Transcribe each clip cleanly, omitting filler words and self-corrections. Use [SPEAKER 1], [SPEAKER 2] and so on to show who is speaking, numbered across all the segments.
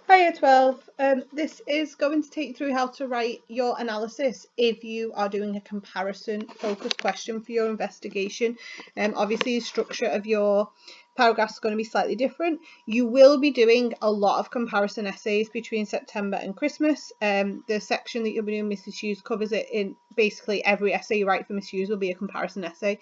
[SPEAKER 1] Hi Year 12. This is going to take you through how to write your analysis if you are doing a comparison focused question for your investigation. Obviously the structure of your paragraphs is going to be slightly different. You will be doing a lot of comparison essays between September and Christmas. The section that you'll be doing, Mrs. Hughes, covers it in basically every essay you write for Miss Hughes will be a comparison essay.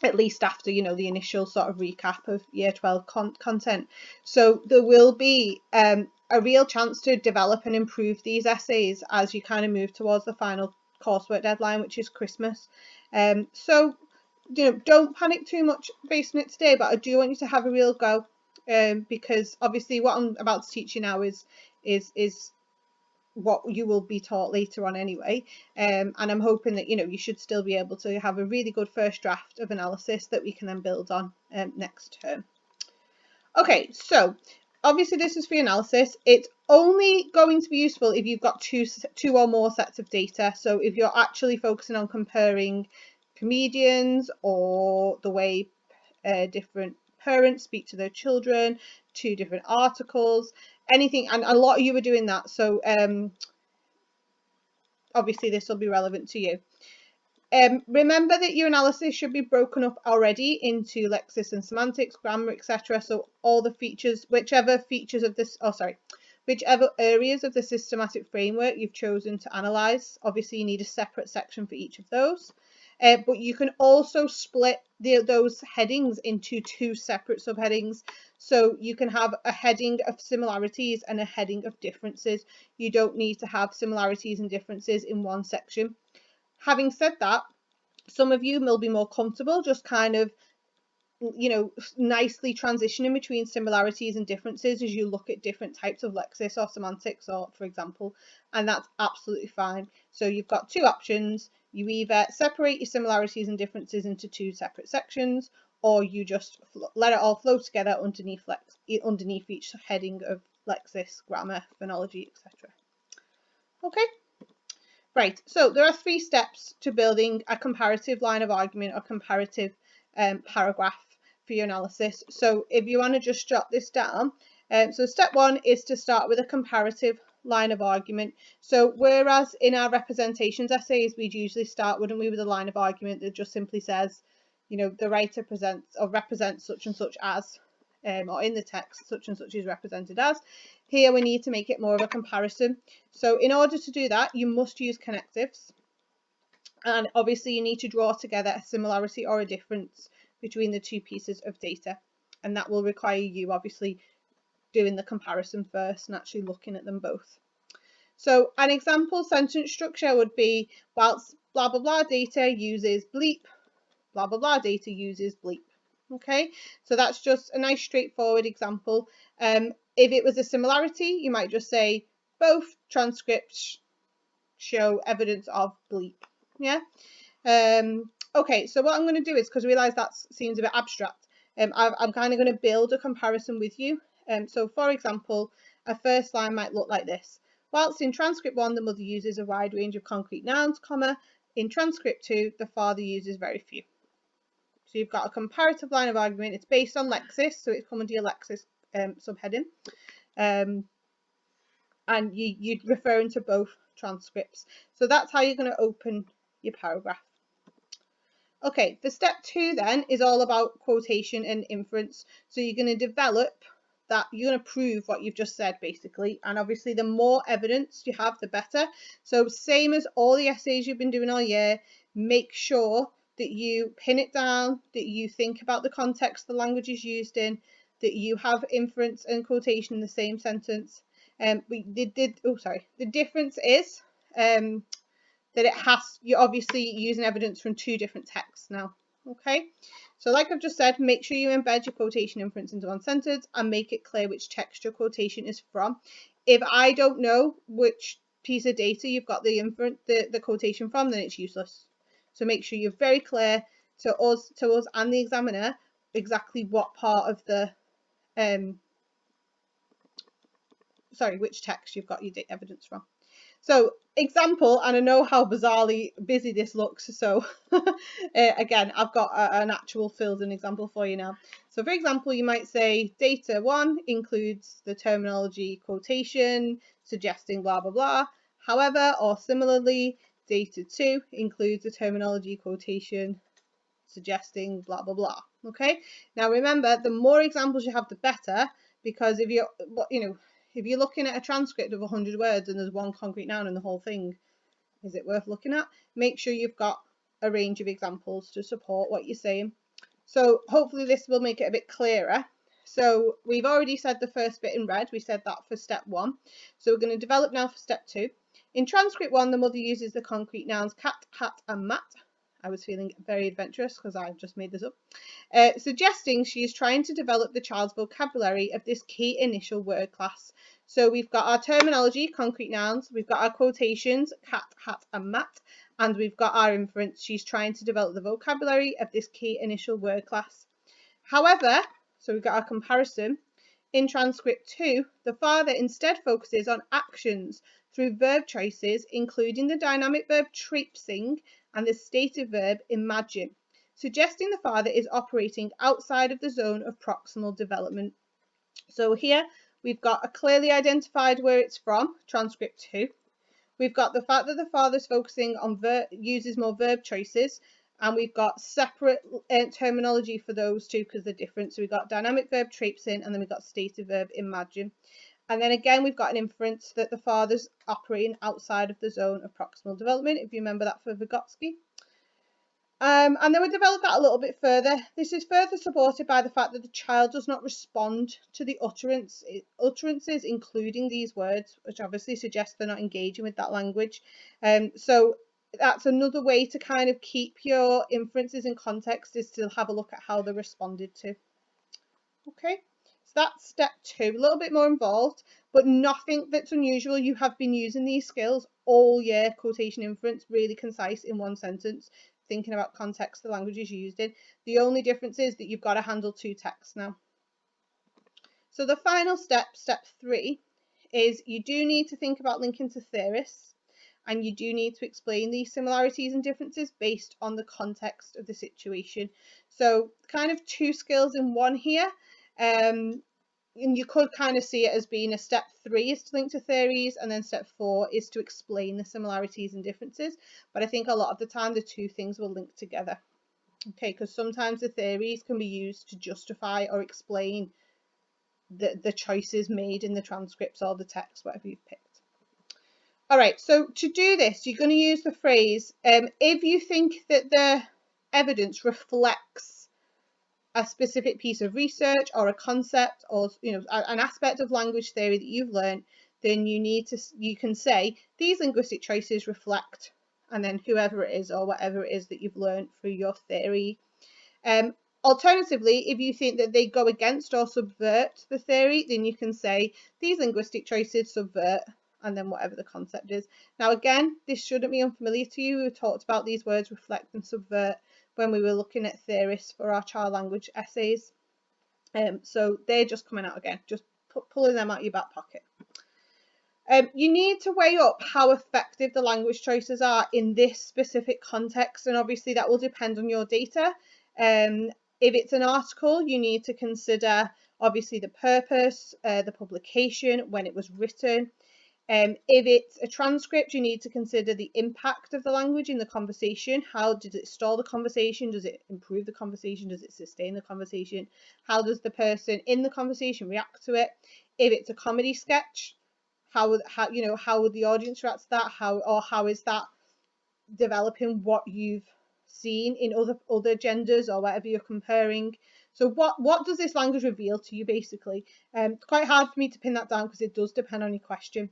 [SPEAKER 1] At least after, the initial sort of recap of Year 12 content. So there will be a real chance to develop and improve these essays as you kind of move towards the final coursework deadline, which is Christmas. So don't panic too much based on it today, but I do want you to have a real go, because obviously what I'm about to teach you now is what you will be taught later on anyway, and I'm hoping that you should still be able to have a really good first draft of analysis that we can then build on next term. Okay, so obviously this is for analysis. It's only going to be useful if you've got two or more sets of data. So if you're actually focusing on comparing comedians or the way different parents speak to their children, two different articles, anything, and a lot of you are doing that, so obviously this will be relevant to you. Remember that your analysis should be broken up already into lexis and semantics, grammar, etc. So all the features, whichever areas of the systematic framework you've chosen to analyse. Obviously you need a separate section for each of those. But you can also split those headings into two separate subheadings. So you can have a heading of similarities and a heading of differences. You don't need to have similarities and differences in one section. Having said that, some of you will be more comfortable just kind of nicely transitioning between similarities and differences as you look at different types of lexis or semantics, or for example, and that's absolutely fine. So you've got two options. You either separate your similarities and differences into two separate sections, or you just let it all flow together underneath each heading of lexis, grammar, phonology, etc. Okay. Right, so there are 3 steps to building a comparative line of argument or comparative paragraph for your analysis. So if you want to just jot this down, so step 1 is to start with a comparative line of argument. So whereas in our representations essays we'd usually start, wouldn't we, with a line of argument that just simply says, the writer presents or represents such and such as, or in the text such and such is represented as. Here we need to make it more of a comparison. So in order to do that, you must use connectives. And obviously you need to draw together a similarity or a difference between the two pieces of data. And that will require you obviously doing the comparison first and actually looking at them both. So an example sentence structure would be, whilst blah blah blah data uses bleep, blah blah blah data uses bleep. Okay, so that's just a nice straightforward example. If it was a similarity, you might just say both transcripts show evidence of bleep. Yeah. Okay, so what I'm going to do is, because I realise that seems a bit abstract, I'm kind of going to build a comparison with you. So for example, a first line might look like this. Whilst in transcript 1 the mother uses a wide range of concrete nouns, comma, in transcript 2 the father uses very few. So you've got a comparative line of argument. It's based on lexis, so it's come under your lexis subheading. And you're referring to both transcripts. So that's how you're going to open your paragraph. Okay, for step 2 then is all about quotation and inference. So you're going to develop that, you're going to prove what you've just said basically, and obviously the more evidence you have the better. So same as all the essays you've been doing all year, make sure that you pin it down, that you think about the context the language is used in, that you have inference and quotation in the same sentence. The difference is that you're obviously using evidence from 2 different texts now. Okay, so like I've just said, make sure you embed your quotation inference into one sentence and make it clear which text your quotation is from. If I don't know which piece of data you've got the quotation from, then it's useless. So make sure you're very clear to us and the examiner exactly what part of the which text you've got your evidence from. So example, and I know how bizarrely busy this looks, so again, I've got an actual filled in example for you now. So for example, you might say data 1 includes the terminology quotation suggesting blah blah blah. However, or similarly, data 2 includes the terminology quotation suggesting blah blah blah. Okay, now remember, the more examples you have, the better, because if you're, if you're looking at a transcript of 100 words and there's one concrete noun in the whole thing, is it worth looking at? Make sure you've got a range of examples to support what you're saying. So hopefully this will make it a bit clearer. So we've already said the first bit in red. We said that for step 1. So we're going to develop now for step 2. In transcript 1, the mother uses the concrete nouns cat, hat and mat. I was feeling very adventurous because I just made this up. Suggesting she is trying to develop the child's vocabulary of this key initial word class. So we've got our terminology, concrete nouns, we've got our quotations, cat, hat and mat, and we've got our inference. She's trying to develop the vocabulary of this key initial word class. However, so we've got our comparison. In transcript 2, the father instead focuses on actions through verb choices, including the dynamic verb traipsing and the stative verb imagine, suggesting the father is operating outside of the zone of proximal development. So here we've got a clearly identified where it's from, transcript 2. We've got the fact that the father's focusing on uses more verb choices, and we've got separate terminology for those two because they're different. So we've got dynamic verb traipsing, and then we've got stative verb imagine. And then again, we've got an inference that the father's operating outside of the zone of proximal development, if you remember that for Vygotsky. And then we develop that a little bit further. This is further supported by the fact that the child does not respond to the utterances, including these words, which obviously suggests they're not engaging with that language. So that's another way to kind of keep your inferences in context, is to have a look at how they're responded to. Okay, so that's step 2, a little bit more involved, but nothing that's unusual. You have been using these skills all year, quotation inference, really concise in one sentence, thinking about context the language is used in. The only difference is that you've got to handle 2 texts now. So the final step, step 3, is you do need to think about linking to theorists, and you do need to explain these similarities and differences based on the context of the situation. So kind of 2 skills in one here. And you could kind of see it as being a step 3 is to link to theories, and then step 4 is to explain the similarities and differences. But I think a lot of the time the 2 things will link together. Okay, because sometimes the theories can be used to justify or explain the choices made in the transcripts or the text, whatever you've picked. All right, so to do this, you're going to use the phrase, if you think that the evidence reflects a specific piece of research or a concept, or an aspect of language theory that you've learned, then you can say these linguistic choices reflect, and then whoever it is or whatever it is that you've learned through your theory. Alternatively, if you think that they go against or subvert the theory, then you can say these linguistic choices subvert, and then whatever the concept is. Now again, this shouldn't be unfamiliar to you. We talked about these words reflect and subvert when we were looking at theorists for our child language essays. So they're just coming out again, just pulling them out of your back pocket. You need to weigh up how effective the language choices are in this specific context, and obviously that will depend on your data. If it's an article, you need to consider obviously the purpose, the publication, when it was written. If it's a transcript, you need to consider the impact of the language in the conversation. How did it stall the conversation? Does it improve the conversation? Does it sustain the conversation? How does the person in the conversation react to it? If it's a comedy sketch, how would the audience react to that? How is that developing what you've seen in other genders or whatever you're comparing? So what does this language reveal to you, basically? It's quite hard for me to pin that down because it does depend on your question.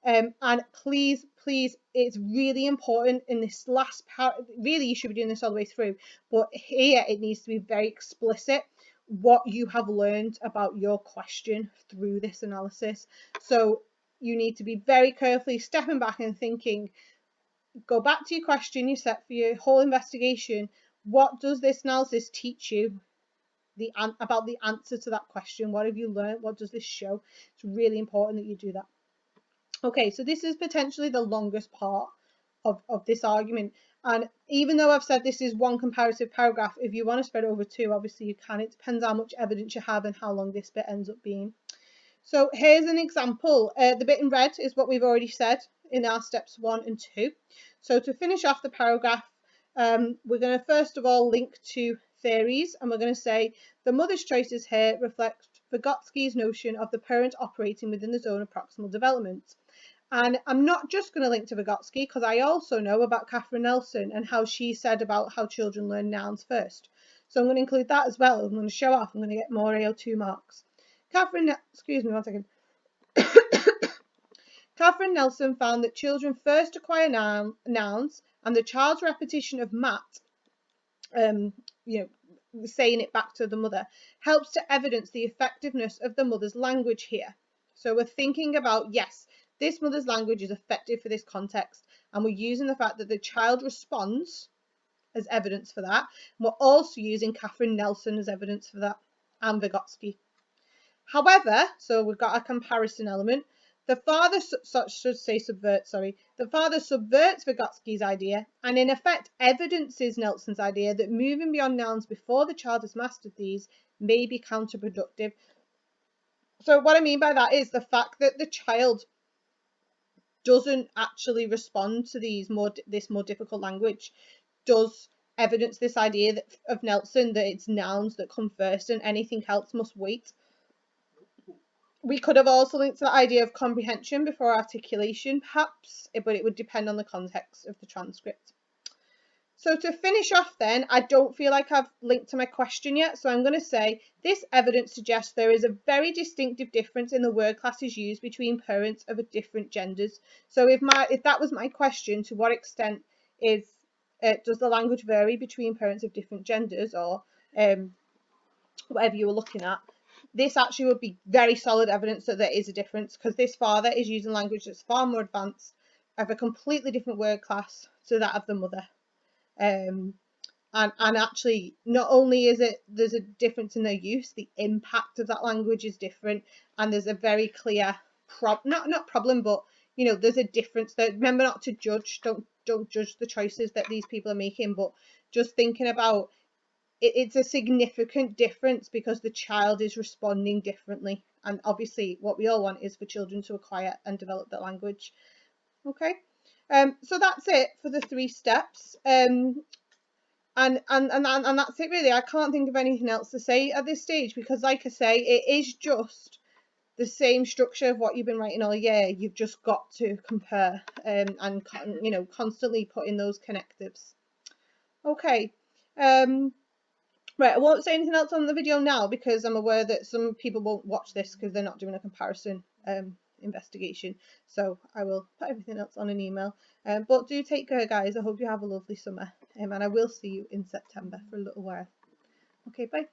[SPEAKER 1] And please, it's really important in this last part. Really, you should be doing this all the way through, but here it needs to be very explicit what you have learned about your question through this analysis. So you need to be very carefully stepping back and thinking, go back to your question you set for your whole investigation. What does this analysis teach you about the answer to that question? What have you learned? What does this show? It's really important that you do that. Okay, so this is potentially the longest part of this argument. And even though I've said this is one comparative paragraph, if you want to spread it over two, obviously you can. It depends how much evidence you have and how long this bit ends up being. So here's an example. The bit in red is what we've already said in our steps 1 and 2. So to finish off the paragraph, we're going to first of all link to theories, and we're going to say the mother's choices here reflect Vygotsky's notion of the parent operating within the zone of proximal development. And I'm not just going to link to Vygotsky, because I also know about Catherine Nelson and how she said about how children learn nouns first. So I'm going to include that as well. I'm going to show off. I'm going to get more AO2 marks. Excuse me one second. Catherine Nelson found that children first acquire nouns, and the child's repetition of mat, saying it back to the mother, helps to evidence the effectiveness of the mother's language here. So we're thinking about, yes, this mother's language is effective for this context, and we're using the fact that the child responds as evidence for that. And we're also using Catherine Nelson as evidence for that, and Vygotsky. However, so we've got a comparison element. The father subverts Vygotsky's idea, and in effect evidences Nelson's idea that moving beyond nouns before the child has mastered these may be counterproductive. So what I mean by that is the fact that the child doesn't actually respond to this more difficult language does evidence this idea of Nelson that it's nouns that come first and anything else must wait. We could have also linked to the idea of comprehension before articulation, perhaps, but it would depend on the context of the transcript. So to finish off then, I don't feel like I've linked to my question yet, so I'm going to say this evidence suggests there is a very distinctive difference in the word classes used between parents of different genders. So if that was my question, to what extent does the language vary between parents of different genders, or whatever you were looking at? This actually would be very solid evidence that there is a difference, because this father is using language that's far more advanced, of a completely different word class to that of the mother. And actually, not only there's a difference in their use, the impact of that language is different, and there's a very clear not problem, but there's a difference. Remember not to judge. Don't judge the choices that these people are making, but just thinking about it's a significant difference because the child is responding differently, and obviously what we all want is for children to acquire and develop their language. Okay, so that's it for the 3 steps, and that's it really. I can't think of anything else to say at this stage, because like I say, it is just the same structure of what you've been writing all year. You've just got to compare and constantly put in those connectives. Okay. Right, I won't say anything else on the video now, because I'm aware that some people won't watch this because they're not doing a comparison investigation. So I will put everything else on an email. But do take care, guys. I hope you have a lovely summer. And I will see you in September for a little while. Okay, bye.